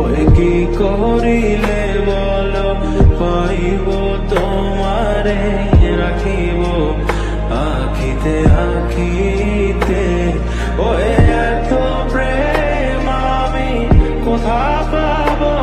ওই কি করিলে বলো পাইব তোমারে রাখিব আখিতে আখিতে। ওই এত প্রেম আমি কোথা পাবো